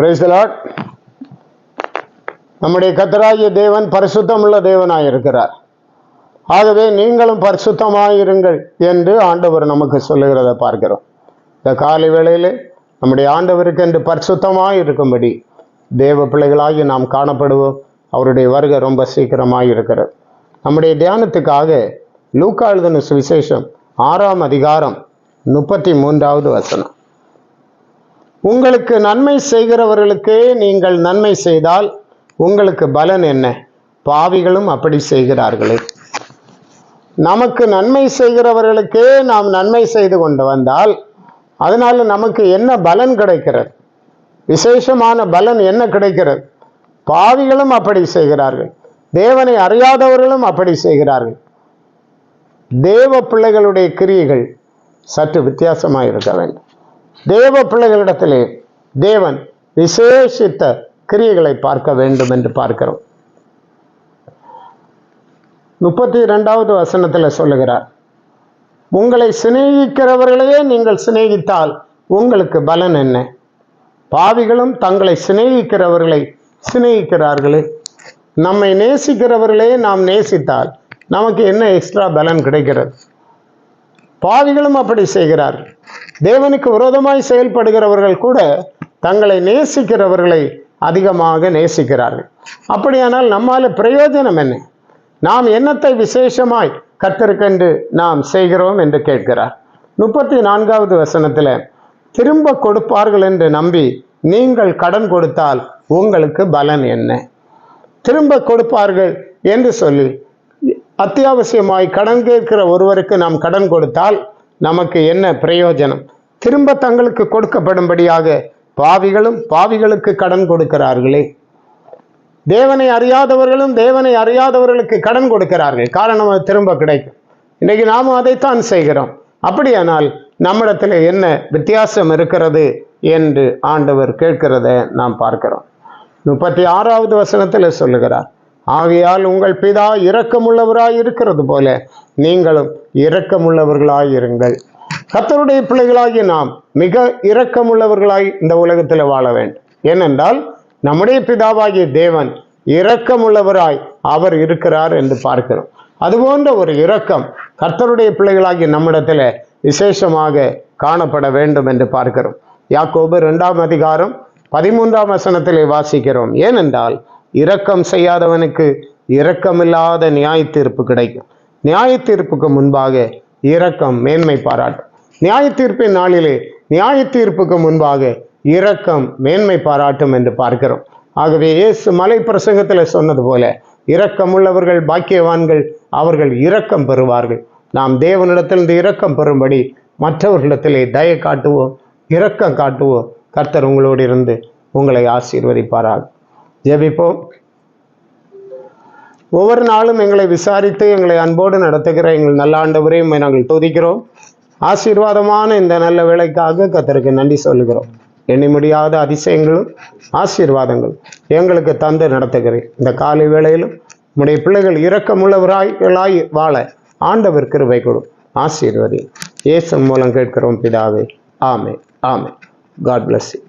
Praise the Lord. நம்முடைய கர்த்தராகிய தேவன் பரிசுத்தமுள்ள தேவனாய் இருக்கிறார். ஆகவே நீங்களும் பரிசுத்தமாயிருங்கள் என்று ஆண்டவர் நமக்கு சொல்லுகிறத பார்க்கிறோம். இந்த காலை வேளையிலே நம்முடைய ஆண்டவருக்கு என்று பரிசுத்தமாய் இருக்கும்படி தேவ பிள்ளைகளாகி நாம் காணப்படுவோம். அவருடைய வருகை ரொம்ப சீக்கிரமாய் இருக்கிறது. நம்முடைய தியானத்துக்காக லூக்கா எழுதின சுவிசேஷம் 6ஆம் அதிகாரம் 33வது வசனம். உங்களுக்கு நன்மை செய்கிறவர்களுக்கே நீங்கள் நன்மை செய்தால் உங்களுக்கு பலன் என்ன? பாவிகளும் அப்படி செய்கிறார்களே. நமக்கு நன்மை செய்கிறவர்களுக்கே நாம் நன்மை செய்து கொண்டு வந்தால் அதனால நமக்கு என்ன பலன் கிடைக்கிறது? விசேஷமான பலன் என்ன கிடைக்கிறது? பாவிகளும் அப்படி செய்கிறார்கள், தேவனை அறியாதவர்களும் அப்படி செய்கிறார்கள். தேவ பிள்ளைகளுடைய கிரியைகள் சற்று வித்தியாசமாக இருக்க வேண்டும். தேவ பிள்ளைகளிடத்திலே தேவன் விசேஷித்த கிரியைகளை பார்க்க வேண்டும் என்று பார்க்கிறோம். 32வது வசனத்தில் சொல்லுகிறார், உங்களை சிநேகிக்கிறவர்களையே நீங்கள் சிநேகித்தால் உங்களுக்கு பலன் என்ன? பாவிகளும் தங்களை சிநேகிக்கிறவர்களை சிநேகிக்கிறார்களே. நம்மை நேசிக்கிறவர்களே நாம் நேசித்தால் நமக்கு என்ன எக்ஸ்ட்ரா பலன் கிடைக்கிறது? பாவிகளும் அப்படி செய்கிறார்கள். தேவனுக்கு விரோதமாய் செயல்படுகிறவர்கள் கூட தங்களை நேசிக்கிறவர்களை அதிகமாக நேசிக்கிறார்கள். அப்படியானால் நம்மால பிரயோஜனம் என்ன? நாம் என்னத்தை விசேஷமாய் கர்த்தருக்கென்று நாம் செய்கிறோம் என்று கேட்கிறார். 34வது வசனத்தில், திரும்ப கொடுப்பார்கள் என்று நம்பி நீங்கள் கடன் கொடுத்தால் உங்களுக்கு பலன் என்ன? திரும்ப கொடுப்பார்கள் என்று சொல்லி அத்தியாவசியமாய் கடன் கேட்கிற ஒருவருக்கு நாம் கடன் கொடுத்தால் நமக்கு என்ன பிரயோஜனம்? திரும்ப தங்களுக்கு கொடுக்கப்படும்படியாக பாவிகளும் பாவிகளுக்கு கடன் கொடுக்கிறார்களே. தேவனை அறியாதவர்களும் தேவனை அறியாதவர்களுக்கு கடன் கொடுக்கிறார்கள். காரணம் அது திரும்ப கிடைக்கும். இன்னைக்கு நாமும் அதைத்தான் செய்கிறோம். அப்படியானால் நம்மிடத்தில் என்ன வித்தியாசம் இருக்கிறது என்று ஆண்டவர் கேட்கிறத நாம் பார்க்கிறோம். 36வது வசனத்தில் சொல்லுகிறார், ஆகையால் உங்கள் பிதா இரக்கமுள்ளவராய் இருக்கிறது போல நீங்களும் இரக்கமுள்ளவர்களாய் இருங்கள். கர்த்தருடைய பிள்ளைகளாகி நாம் மிக இரக்கமுள்ளவர்களாய் இந்த உலகத்தில் வாழ வேண்டும். ஏனென்றால் நம்முடைய பிதாவாகிய தேவன் இரக்கமுள்ளவராய் அவர் இருக்கிறார் என்று பார்க்கிறோம். அதுபோன்ற ஒரு இரக்கம் கர்த்தருடைய பிள்ளைகளாகி நம்மிடத்தில் விசேஷமாக காணப்பட வேண்டும் என்று பார்க்கிறோம். யாக்கோபு 2ஆம் அதிகாரம் 13ஆம் வசனத்திலே வாசிக்கிறோம், ஏனென்றால் இரக்கம் செய்யாதவனுக்கு இரக்கமில்லாத நியாய தீர்ப்பு கிடைக்கும். நியாய தீர்ப்புக்கு முன்பாக இரக்கம் மேன்மை பாராட்டும். நியாய தீர்ப்பின் நாளிலே நியாய தீர்ப்புக்கு முன்பாக இரக்கம் மேன்மை பாராட்டும் என்று பார்க்கிறோம். ஆகவே இயேசு மலை பிரசங்கத்தில் சொன்னது போல, இரக்கமுள்ளவர்கள் பாக்கியவான்கள், அவர்கள் இரக்கம் பெறுவார்கள். நாம் தேவனிடத்திலிருந்து இரக்கம் பெறும்படி மற்றவர்களிடத்திலே தயை காட்டுவோம், இரக்கம் காட்டுவோம். கர்த்தர் உங்களோடு இருந்து உங்களை ஆசீர்வதிப்பாராக. ஜெபிப்போம். ஒவ்வொரு நாளும் எங்களை விசாரித்து எங்களை அன்போடு நடத்துகிற எங்கள் நல்ல ஆண்டவரே, உம்மை நாங்கள் துதிக்கிறோம். ஆசீர்வாதமான இந்த நல்ல வேலைக்காக கர்த்தருக்கு நன்றி சொல்லுகிறோம். எண்ணி முடியாத அதிசயங்களும் ஆசீர்வாதங்களும் எங்களுக்கு தந்து நடத்துகிறேன். இந்த காலை வேளையிலும் உம்முடைய பிள்ளைகள் இரக்கமுள்ளவராய் வாழ ஆண்டவர் கிருபை கொடும். ஆசீர்வதி. இயேசு மூலம் கேட்கிறோம் பிதாவே. ஆமென். ஆமென். God bless you.